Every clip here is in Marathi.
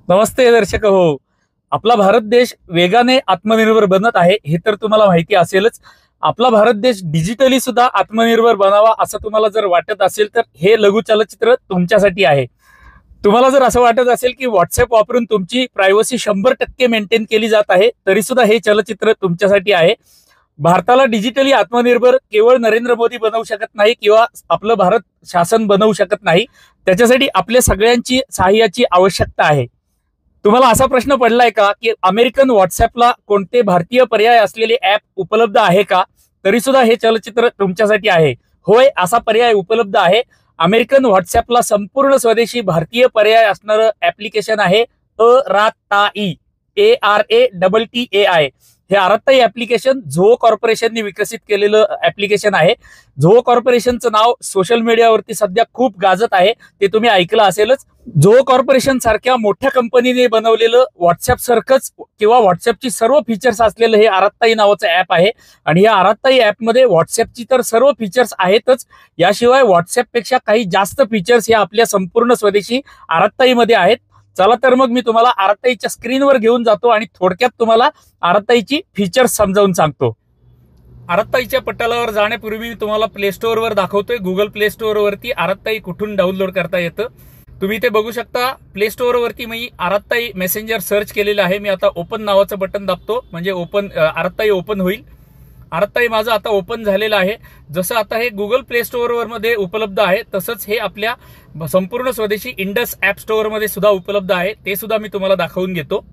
नमस्ते दर्शक हो. आपला भारत देश वेगाने आत्मनिर्भर बनत आहे हे तर तुम्हाला माहिती असेलच. आपला भारत देश डिजिटली सुद्धा आत्मनिर्भर बनावा असं तुम्हाला जर वाटत असेल तर हे लघु चलचित्र तुमच्यासाठी आहे. तुम्हाला जर असं वाटत असेल की व्हॉट्सअप वापरून तुमची प्रायव्हसी 100% मेंटेन केली जात आहे तरी सुद्धा हे चलचित्र तुमच्यासाठी आहे. भारताला डिजिटली आत्मनिर्भर केवळ नरेंद्र मोदी बनवू शकत नाही किंवा आपलं भारत शासन बनवू शकत नाही. त्याच्यासाठी आपल्या सगळ्यांची सहाय्याची आवश्यकता आहे. तुम्हाला असा प्रश्न पडलाय का की अमेरिकन व्हॉट्सअपला कोणते भारतीय पर्याय असलेले ऍप उपलब्ध आहे का? तरी सुद्धा हे चलचित्र तुमच्यासाठी आहे. होय, असा पर्याय उपलब्ध आहे. अमेरिकन व्हॉट्सअपला संपूर्ण स्वदेशी भारतीय पर्याय असणारं ऍप्लिकेशन आहे अराताई. ARATTAI. हे आराताई ऍप्लिकेशन झोहो कॉर्पोरेशनने विकसित केलेलं ऍप्लिकेशन आहे. झोहो कॉर्पोरेशनचं नाव सोशल मीडियावरती सध्या खूप गाजत आहे, ते तुम्ही ऐकलं असेलच. झोहो कॉर्पोरेशन सारख्या मोठ्या कंपनीने बनवलेलं व्हॉट्सअप सारखंच किंवा व्हॉट्सअपची सर्व फीचर्स असलेलं हे आराताई नावाचं ऍप आहे. आणि या आराताई ऍपमध्ये व्हॉट्सअपची तर सर्व फीचर्स आहेतच, याशिवाय व्हॉट्सअपपेक्षा काही जास्त फीचर्स हे आपल्या संपूर्ण स्वदेशी आराताईमध्ये आहेत. चला तर मग मी तुम्हाला आराताईच्या स्क्रीनवर घेऊन जातो आणि थोडक्यात तुम्हाला आराताईची फीचर्स समजावून सांगतो. आराताईच्या पटलावर जाण्यापूर्वी मी तुम्हाला प्ले स्टोअरवर दाखवतोय. गुगल प्ले स्टोअरवरती आराताई कुठून डाउनलोड करता येतं तुम्ही ते बघू शकता. प्ले स्टोअरवरती मी आराताई मेसेंजर सर्च केलेलं आहे. मी आता ओपन नावाचं बटन दाबतो म्हणजे आराताई ओपन होईल. आराताई माझं आता ओपन झालेलं आहे. जसं आता हे गुगल प्ले स्टोअर मध्ये उपलब्ध आहे तसंच हे आपल्या संपूर्ण स्वदेशी इंडस ऍप स्टोअर मध्ये सुद्धा उपलब्ध आहे. ते सुद्धा मी तुम्हाला दाखवून घेतो.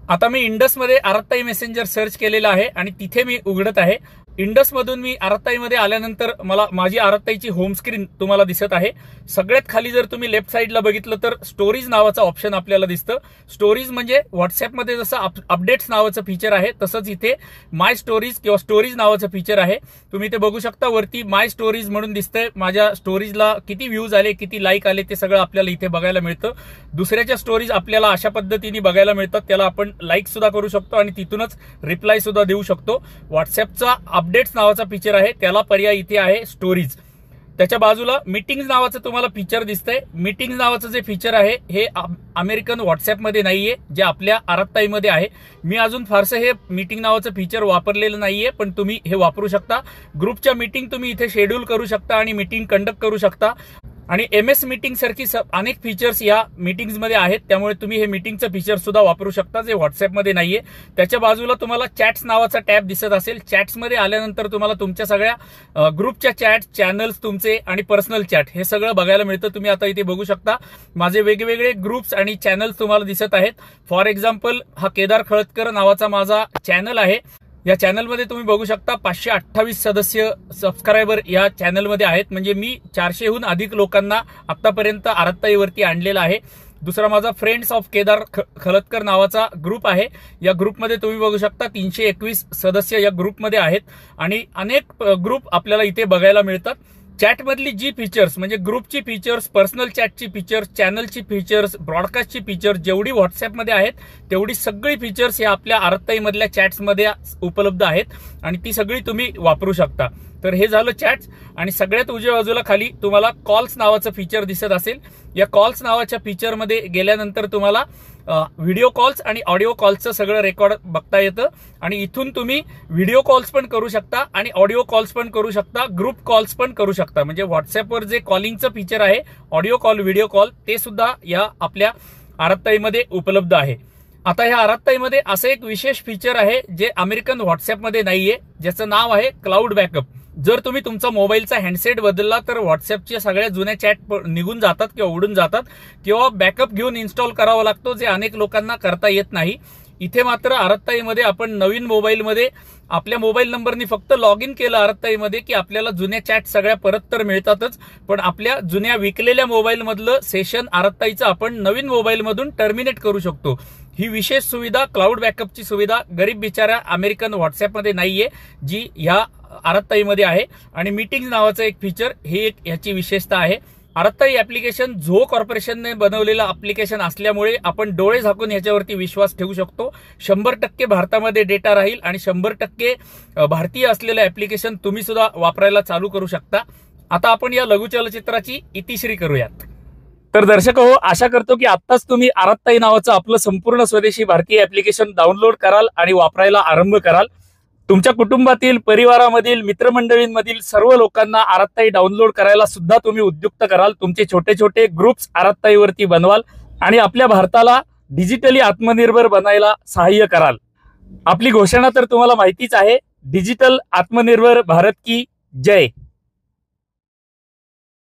आता मी इंडस मध्ये आराताई मेसेंजर सर्च केलेलं आहे आणि तिथे मी उघडत आहे. इंडस मधून मी आराताईमध्ये आल्यानंतर मला माझी आराताईची होम स्क्रीन तुम्हाला दिसत आहे. सगळ्यात खाली जर तुम्ही लेफ्ट साईडला बघितलं तर स्टोरीज नावाचा ऑप्शन आपल्याला दिसतं. स्टोरीज म्हणजे व्हॉट्सअपमध्ये जसं अपडेट्स नावाचं फीचर आहे तसंच इथे माय स्टोरीज किंवा स्टोरीज नावाचं फीचर आहे. तुम्ही ते बघू शकता. वरती माय स्टोरीज म्हणून दिसतंय. माझ्या स्टोरीजला किती व्ह्यूज आले, किती लाईक आले ते सगळं आपल्याला इथे बघायला मिळतं. दुसऱ्याच्या स्टोरीज आपल्याला अशा पद्धतीने बघायला मिळतात. त्याला आपण लाईक सुद्धा करू शकतो आणि तिथूनच रिप्लाय सुद्धा देऊ शकतो. व्हॉट्सअपचा अपडेट्स नावाचा फीचर आहे, त्याला पर्याय इथे आहे स्टोरीज. त्याच्या बाजूला मीटिंग्स नावाचं तुम्हाला फीचर दिसतंय. मीटिंग्स नावाचं जे फीचर आहे हे अमेरिकन व्हॉट्सअपमध्ये नाहीये, जे आपल्या आराताईमध्ये आहे. मी अजून फारसं हे मीटिंग नावाचं फीचर वापरलेलं नाहीये, पण तुम्ही हे वापरू शकता. ग्रुपच्या मीटिंग तुम्ही इथे शेड्यूल करू शकता आणि मीटिंग कंडक्ट करू शकता. आणि MS मीटिंग सारखी अनेक फीचर्स या मीटिंग्समध्ये आहेत, त्यामुळे तुम्ही हे मीटिंगचं फीचर सुद्धा वापरू शकता जे व्हॉट्सअपमध्ये नाहीये. त्याच्या बाजूला तुम्हाला चॅट्स नावाचा टॅब दिसत असेल. चॅट्समध्ये आल्यानंतर तुम्हाला तुमच्या सगळ्या ग्रुपच्या चॅट, चॅनल्स तुमचे आणि पर्सनल चॅट हे सगळं बघायला मिळतं. तुम्ही आता इथे बघू शकता माझे वेगवेगळे ग्रुप्स आणि चॅनल्स तुम्हाला दिसत आहेत. फॉर एक्झाम्पल हा केदार खळदकर नावाचा माझा चॅनल आहे. या चॅनलमध्ये तुम्ही बघू शकता 528 सदस्य सबस्क्रायबर या चॅनलमध्ये आहेत. म्हणजे मी 400हून अधिक लोकांना आतापर्यंत आराताईवरती आणलेला आहे. दुसरा माझा फ्रेंड्स ऑफ केदार खळदकर नावाचा ग्रुप आहे. या ग्रुपमध्ये तुम्ही बघू शकता 321 सदस्य या ग्रुपमध्ये आहेत आणि अनेक ग्रुप आपल्याला इथे बघायला मिळतात. चॅटमधली जी फीचर्स म्हणजे ग्रुपची फीचर्स, पर्सनल चॅटची फीचर्स, चॅनलची फीचर्स, ब्रॉडकास्टची फीचर्स जेवढी व्हॉट्सअपमध्ये आहेत तेवढी सगळी फीचर्स या आपल्या आराताईमधल्या चॅट्समध्ये उपलब्ध आहेत आणि ती सगळी तुम्ही वापरू शकता. तर हे झालं चॅट्स. आणि सगळ्यात उजव्या बाजूला खाली तुम्हाला कॉल्स नावाचं फीचर दिसत असेल. या कॉल्स नावाच्या फीचरमध्ये गेल्यानंतर तुम्हाला व्हिडिओ कॉल्स आणि ऑडिओ कॉल्सचं सगळं रेकॉर्ड बघता येतं आणि इथून तुम्ही व्हिडिओ कॉल्स पण करू शकता आणि ऑडिओ कॉल्स पण करू शकता, ग्रुप कॉल्स पण करू शकता. म्हणजे व्हॉट्सअपवर जे कॉलिंगचं फीचर आहे, ऑडिओ कॉल, व्हिडिओ कॉल, ते सुद्धा या आपल्या आराताईमध्ये उपलब्ध आहे. आता ह्या आराताईमध्ये असं एक विशेष फीचर आहे जे अमेरिकन व्हॉट्सअपमध्ये नाहीये, ज्याचं नाव आहे क्लाउड बॅकअप. जर तुम्ही तुमचा मोबाईलचा हँडसेट बदलला तर व्हॉट्सअपच्या सगळ्या जुन्या चॅट निघून जातात किंवा उडून जातात किंवा बॅकअप घेऊन इन्स्टॉल करावा लागतो, जे अनेक लोकांना करता येत नाही. इथे मात्र आराताईमध्ये आपण नवीन मोबाईलमध्ये आपल्या मोबाईल नंबरनी फक्त लॉग इन केलं आराताईमध्ये की आपल्याला जुन्या चॅट सगळ्या परत तर मिळतातच, पण आपल्या जुन्या विकलेल्या मोबाईलमधलं सेशन आराताईचं आपण नवीन मोबाईलमधून टर्मिनेट करू शकतो. ही विशेष सुविधा, क्लाउड बॅकअपची सुविधा गरीब बिचाऱ्या अमेरिकन व्हॉट्सअपमध्ये नाहीये, जी ह्या आराताईमध्ये आहे. आणि मीटिंग्स नावाचं एक फीचर, हे एक ह्याची विशेषता आहे. आराताई ऍप्लिकेशन झोहो कॉर्पोरेशनने बनवलेलं ऍप्लिकेशन असल्यामुळे आपण डोळे झाकून ह्याच्यावरती विश्वास ठेवू शकतो. 100% भारतामध्ये डेटा राहील आणि 100% भारतीय असलेलं ऍप्लिकेशन तुम्ही सुद्धा वापरायला चालू करू शकता. आता आपण या लघु चलचित्राची इतिश्री करूयात. तर दर्शक हो, आशा करतो की आत्ताच तुम्ही आराधताई नावाचं आपलं संपूर्ण स्वदेशी भारतीय ऍप्लिकेशन डाउनलोड कराल आणि वापरायला आरंभ कराल. तुमच्या कुटुंबातील, परिवारामधील, मित्रमंडळींमधील सर्व लोकांना आराधताई डाउनलोड करायला सुद्धा तुम्ही उद्युक्त कराल. तुमचे छोटे छोटे ग्रुप्स आराधताईवरती बनवाल आणि आपल्या भारताला डिजिटली आत्मनिर्भर बनायला सहाय्य कराल. आपली घोषणा तर तुम्हाला माहितीच आहे, डिजिटल आत्मनिर्भर भारत की जय.